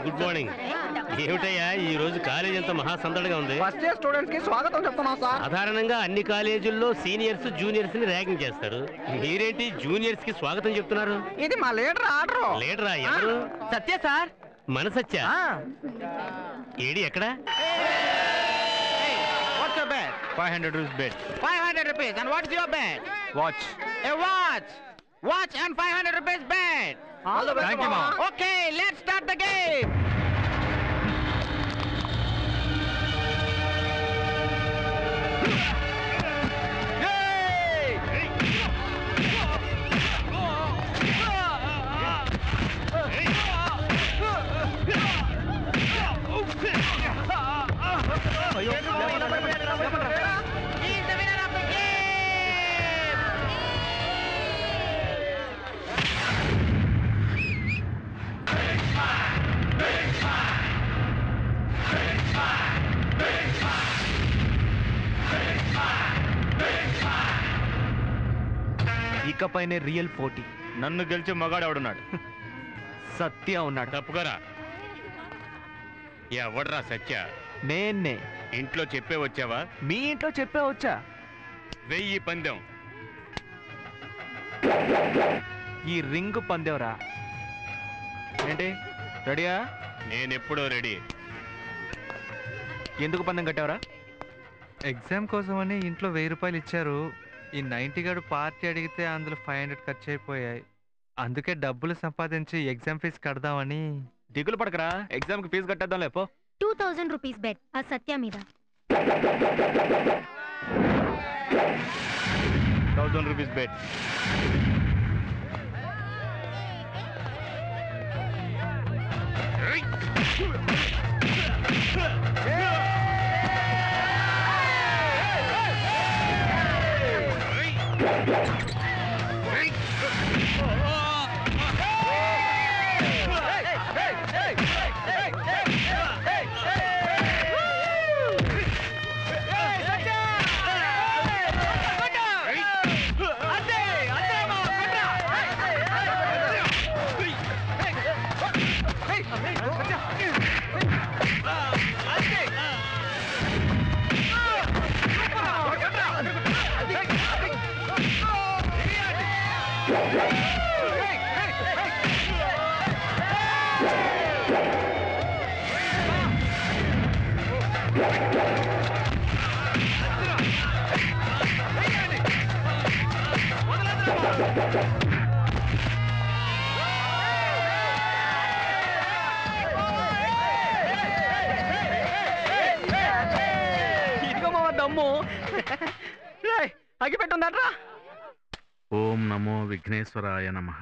Good morning. ఏమిటయ్యా ఈ రోజు కాలేజ్ ఎంత మహాసందడిగా ఉంది. ఫస్ట్ ఇయర్ స్టూడెంట్స్ కి స్వాగతం చెప్తున్నాం సార్. సాధారణంగా అన్ని కాలేజీల్లో సీనియర్స్ జూనియర్స్ ని ర్యాగింగ్ చేస్తారు. మీరేంటి జూనియర్స్ కి స్వాగతం చెప్తున్నారు? ఇది మా లీడర్ ఆర్డర్. లీడరా? ఎవరు? సత్య సార్. మన సత్య ఏడి ఎక్కడ? What's your bet? 500 rupees bet. 500 rupees. And what's your bed? Watch. A watch. Watch and 500 rupees bed. All the best. Thank you, Mama. Okay, let's start the game. ఇకపైనే real పోటీ. నన్ను గెలిచే మగాడు ఎవడున్నాడు? సత్య ఉన్నాడు. తప్పుకోరా. ఎవడ్రా సత్య? నేనే. ఇంట్లో చెప్పే వచ్చావా? మీ ఇంట్లో చెప్పే వచ్చా. 1000 పందెం. ఈ రింగ్ పందెవరా? ఏంటి రెడీయా? నేనెప్పుడో రెడీ. ఎందుకు పందెం కట్టావరా? ఎగ్జామ్ కోసమని ఇంట్లో 1000 రూపాయలు ఇచ్చారు. ఈ 90 గడు పార్టీ అడిగితే అందులో 500 ఖర్చు అయిపోయాయి. అందుకే డబ్బులు సంపాదించి ఎగ్జామ్ ఫీజు కడదామని. దిగులు పడకరా, ఎగ్జామ్ కి ఫీజు కట్టేద్దాం లేపో. 2000 రూపీస్ బెట్ ఆ సత్య మీద. 1000 rupees bet. అగిపెట్టుందట్రా. ఓం నమో విఘ్నేశ్వరాయ నమః.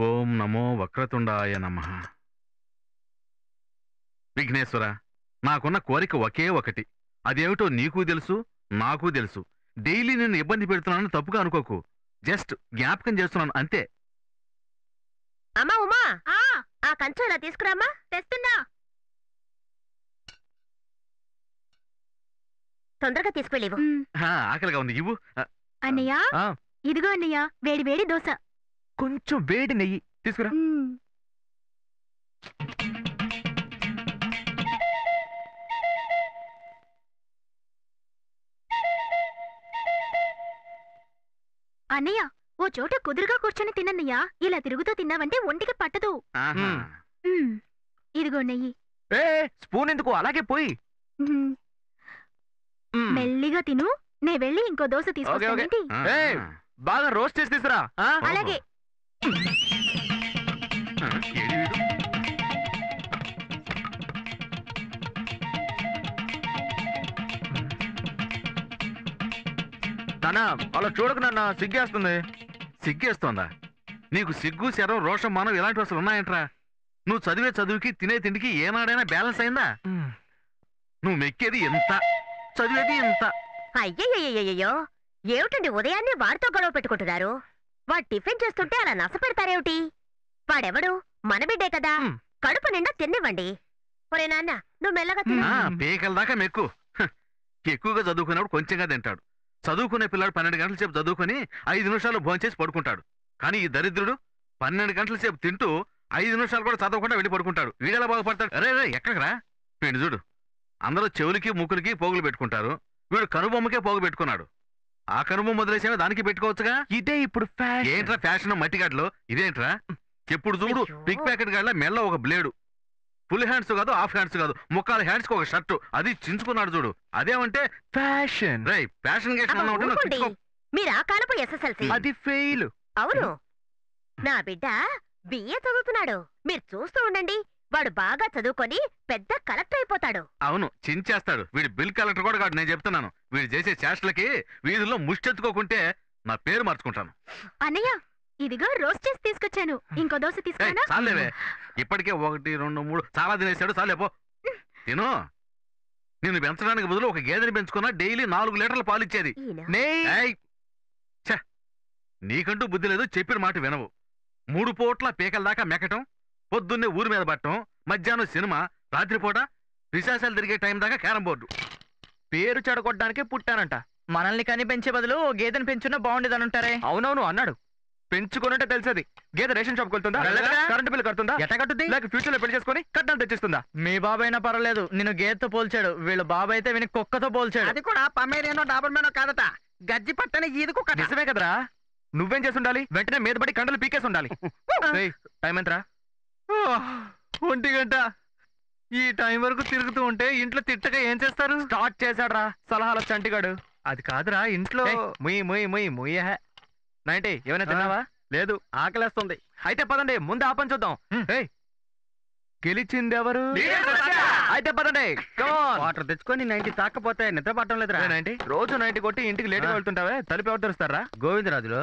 ఓం నమో వక్రతుండాయ నమః. విఘ్నేశ్వర, నాకున్న కోరిక ఒకే ఒకటి. అదేమిటో నీకు తెలుసు, నాకు తెలుసు. డైలీ నిన్ను ఇబ్బంది పెడుతున్నాను, తప్పుగా అనుకోకు. జస్ట్ జ్ఞాపకం చేస్తున్నాను అంతే. అమ్మా ఉమా, ఆ కంచం ఇలా తీసుకురామ్మా. తెస్తున్నా. తొందరగా తీసుకెళ్ళివు. ఆకలిగా ఉంది, ఇవ్వు. అన్నయ్య, ఇదిగో అన్నయ్య, వేడి వేడి దోశ. కొంచెం వేడి నెయ్యి తీసుకురా. అన్నయ్య, ఓ చోట కుదురుగా కూర్చొని తిన్నయ్యా. ఇలా తిరుగుతూ తిన్నావంటే ఒంటికి పట్టదు. ఇదిగో నెయ్యి. స్పూన్ ఎందుకు, అలాగే పోయి. మెల్లిగా తిను. నే వెళ్ళి ఇంకో దోశ తీసుకొస్తానేంటి? బాగా రోస్ట్ చేసి తీసురా. అలాగే. నానా అలా చూడకు నాన్న, సిగ్గేస్తుంది. సిగ్గేస్తోందా? నీకు సిగ్గు, శరం, రోషం, మానం ఇలాంటివి అసలు ఉన్నాయంట్రా? నువ్వు చదివే చదువుకి తినే తిండికి ఏనాడైనా బ్యాలెన్స్ అయిందా? నువ్వు మెక్కేది ఎంత, చదివేది ఎంత. అయ్యయ్యో, ఏమిటండి ఉదయాన్నే వాడితో గొడవ పెట్టుకుంటున్నారు? వాడు టిఫిన్ చేస్తుంటే అలా నస పెడతారేమిటి? వాడెవడు? మన బిడ్డే కదా, కడుపు నిండా తిన్నివ్వండి. ఒరే నాన్న, నువ్వు మెల్లగా తిను. పేకల దాకా మెక్కు. ఎక్కువగా చదువుకునేవాడు కొంచెంగా తింటాడు. చదువుకునే పిల్లాడు 12 గంటల సేపు చదువుకుని 5 నిమిషాలు భోంచేసి పడుకుంటాడు. కానీ ఈ దరిద్రుడు 12 గంటల సేపు తింటూ 5 నిమిషాలు కూడా చదవకుండా వెళ్ళి పడుకుంటాడు. వీడెలా బాగుపడతాడు? అరే రే ఎక్కడికి రా వీడిని చూడు. అందరూ చెవులకి ముక్కులకి పోగులు పెట్టుకుంటారు, వీడు కనుబొమ్మకే పోగు పెట్టుకున్నాడు. ఆ కనుబొమ్మ వదిలేసేమో దానికి పెట్టుకోవచ్చుగా. ఇదే ఇప్పుడు ఏంట్రా ఫ్యాషన్ మట్టిగాడ్లో? ఇదేంట్రా ఎప్పుడు చూడు పిక్ ప్యాకెట్ గాడ్ల మెల్ల ఒక బ్లేడు, ఫుల్ హ్యాండ్స్ కాదు హాఫ్ హ్యాండ్స్ కాదు, ముక్కాల హ్యాండ్స్ కి ఒక షర్టు, అది చించుకున్నాడు చూడు. అదేమంటే ఫ్యాషన్. రై ఫ్యాషన్ గేషన్ అబ్బా, ఉంటే నాకు ఊరుకోండి. పిచ్చుకో. మీరు ఆ కాలపు ఎస్ఎస్ఎల్సి. అది ఫెయిల్. అవును, నా బిడ్డ బిఏ చదువుతున్నాడు. మీరు చూస్తూ ఉండండి, వాడు బాగా చదువుకొని పెద్ద కలెక్టర్ అయిపోతాడు. అవును చించేస్తాడు. వీడి బిల్ కలెక్టర్ కూడా కాదు, నేను చెప్తున్నాను. వీడు చేసే చేష్టలకి వీధుల్లో ముష్టెత్తుకోకుంటే నా పేరు మార్చుకుంటాను. అన్నయ్య, ఇదిగో రోస్ట్ చేసి తీసుకొచ్చాను. ఇంకో దోశ ఏయ్, తీసుకురా. చాలేవే ఇప్పటికే 1 2 3 చాలా తినేసాడు. చాలేపో తిను. నిన్ను పెంచడానికి బదులు ఒక గేదెని పెంచుకున్నా డైలీ 4 లీటర్ల పాలు ఇచ్చేది. ఏయ్, ఛ, నీకంటూ బుద్ధి లేదు, చెప్పిన మాట వినవు. 3 పూట్ల పీకల దాకా మెక్కటం, పొద్దున్నే ఊరి మీద పట్టడం, మధ్యాహ్నం సినిమా, రాత్రిపూట విశేషాలు తిరిగే టైం దాకా క్యారం బోర్డు. పేరు చెడగొట్టడానికే పుట్టానంట. మనల్ని కని పెంచే బదులు గేదెని పెంచున్నా బాగుండేదని అంటారే. అవునవును అన్నాడు. పెంచుకున్నట్టే తెలిసేది. గేదె రేషన్ షాప్కి వెళ్తుందా, వెళ్ళదుగా. కరెంటు బిల్లు కడుతుందా, ఎట్ట కట్టుద్ది? లేక ఫ్యూచర్ లో పెళ్లి చేసుకుని కట్నాలు తెచ్చిస్తుందా? మీ బాబాయ్ అయినా పర్వాలేదు, నిన్ను గేదెతో పోల్చాడు. వీళ్ళ బాబాయ్ అయితే విని కుక్కతో పోల్చాడు. అది కూడా పమేరియనో డాబర్మేనో కాదట, గజ్జి పట్టని ఈదుకు కట్ట. నిజమే కదరా? నువ్వేం చేసి ఉండాలి? వెంటనే మీద పడి కండలు పీకేసి ఉండాలి. ఏయ్, టైం ఎంతరా? 1 గంట. ఈ టైం వరకు తిరుగుతూ ఉంటే ఇంట్లో తిట్టగా ఏం చేస్తారు? స్టార్ట్ చేశాడ్రా సలహాల చంటిగాడు. అది కాదురా, ఇంట్లో ముయ్య 90 ఏమైనా తిన్నావా? లేదు, ఆకలేస్తుంది. అయితే పదండి, ముందు ఆ పని చూద్దాం. ఏయ్, గెలిచింది ఎవరు? అయితే పదండి. వాటర్ తెచ్చుకొని 90 తాకపోతే నిద్ర పట్టడం లేదురా. 90 రోజు 90 కొట్టి ఇంటికి లేట్గా వెళ్తుంటావే, తలుపు ఎవరు తెరుస్తారా? గోవిందరాజులు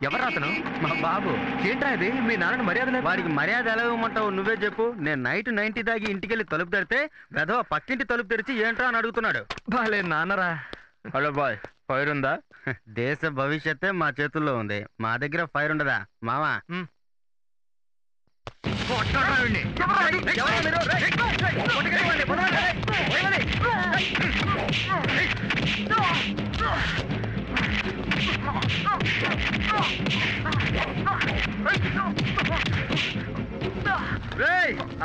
ఎవరు అతను? మా బాబు. ఏంట్రా ఇది? మీ నాన్న మర్యాద లేదు. వాడికి మర్యాద ఎలా ఇవ్వమంటావు నువ్వే చెప్పు. నేను నైట్ 90 దాగి ఇంటికెళ్ళి తలుపు తెరితే వెధవ పక్కింటి తలుపు తెరిచి ఏంట్రా అని అడుగుతున్నాడు. బాలే నాన్నరా. హలో బాయ్, ఫైర్ ఉందా? దేశ భవిష్యత్తే మా చేతుల్లో ఉంది, మా దగ్గర ఫైర్ ఉండదా మావా?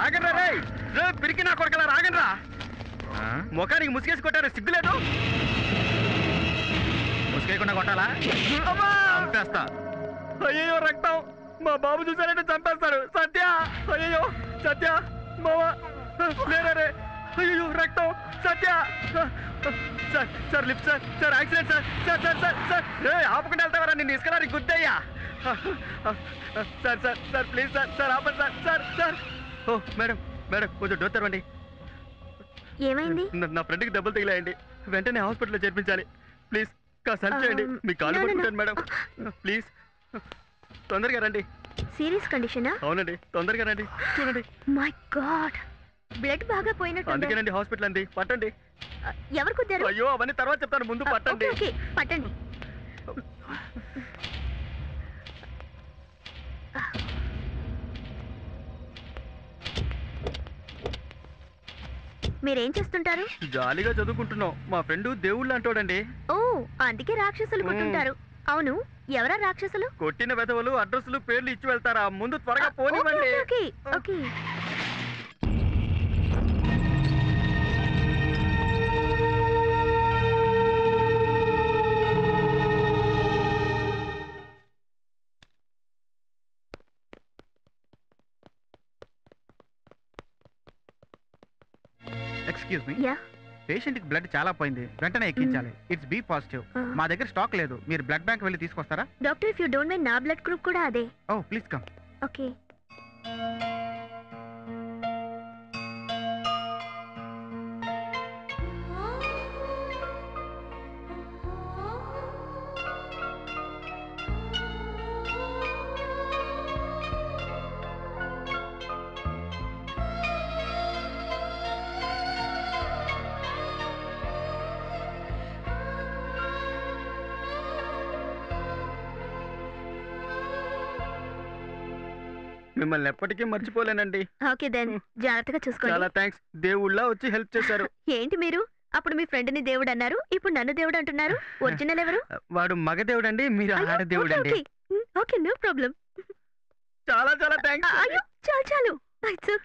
ఆగండ్రా రే, పిరికి నా కొరకలా ఆగండ్రా. ముఖానికి ముసుగేసి కొట్టారు, సిగ్గులేదు. ముసుకేయకుండా కొట్టాలా? చంపేస్తా. అయ్యో రక్తం, మా బాబు చూసారంటే చంపేస్తాడు. సత్య, అయ్యో సత్య, మావా లేరే. అయ్యో రక్తం, Satya. Sir sir lift sir, sir accident sir, sir sir sir sir. ఆపకుండా వెళ్తావరా, నిన్ను ఇసుకడానికి గుద్దయ్యా. Sir sir sir please sir, sir ఆపండి sir, sir sir. Oh madam madam, కొంచెం డోర్ తెరవండి. ఏమైంది? నా ఫ్రెండ్కి దెబ్బలు తగిలాయండి, వెంటనే హాస్పిటల్లో చేర్పించాలి. ప్లీజ్ కాస్త హెల్ప్ చేయండి, మీ కాలు పట్టుకుంటాను మేడం. ప్లీజ్ తొందరగా రండి. సీరియస్ కండిషనా? అవునండి, తొందరగా రండి. చూడండి. మై గాడ్, బ్లడ్ బాగా పోయినట్టు. అందుకేనండి హాస్పిటల్ అండి. పట్టండి. ఎవరు కుద్దారు? అయ్యో అవన్నీ తర్వాత చెప్తాను, ముందు పట్టండి. ఓకే, పట్టండి. మీరేం చేస్తుంటారు? జాలీగా చదువుకుంటున్నాం. మా ఫ్రెండ్ దేవుళ్ళు అంటాడండి. ఓ, అందుకే రాక్షసులు కొట్టుంటారు. అవును, ఎవరా రాక్షసులు? కొట్టిన వెధవలు అడ్రస్లు పేర్లు ఇచ్చి వెళ్తారా? ముందు త్వరగా పోనివ్వండి. Okay okay. Excuse me, yeah, patient కి బ్లడ్ చాలా పోయింది, వెంటనే ఎక్కించాలి. It's B positive. మా దగ్గర స్టాక్ లేదు, మీరు బ్లడ్ బ్యాంక్ వెళ్ళి తీసుకొస్తారా? Doctor, if you don't mind, నా బ్లడ్ గ్రూప్ కూడా అదే. Oh please come. ఓకే. మిమ్మల్ని ఎప్పటికీ మర్చిపోలేనండి. ఓకే దెన్, జాగ్రత్తగా చూసుకోండి. చాలా థ్యాంక్స్, దేవుళ్ళ వచ్చి హెల్ప్ చేశారు. ఏంటి మీరు అప్పుడు మీ ఫ్రెండ్ ని దేవుడు అన్నారు, ఇప్పుడు నన్ను దేవుడు అంటున్నారు. ఒరిజినల్ ఎవరు? వాడు మగ దేవుడండి, మీరు ఆడ దేవుడండి. Okay, no problem. చాలా చాలా థ్యాంక్స్. అయ్యో చాలు చాలు ఇట్స్ ఓకే.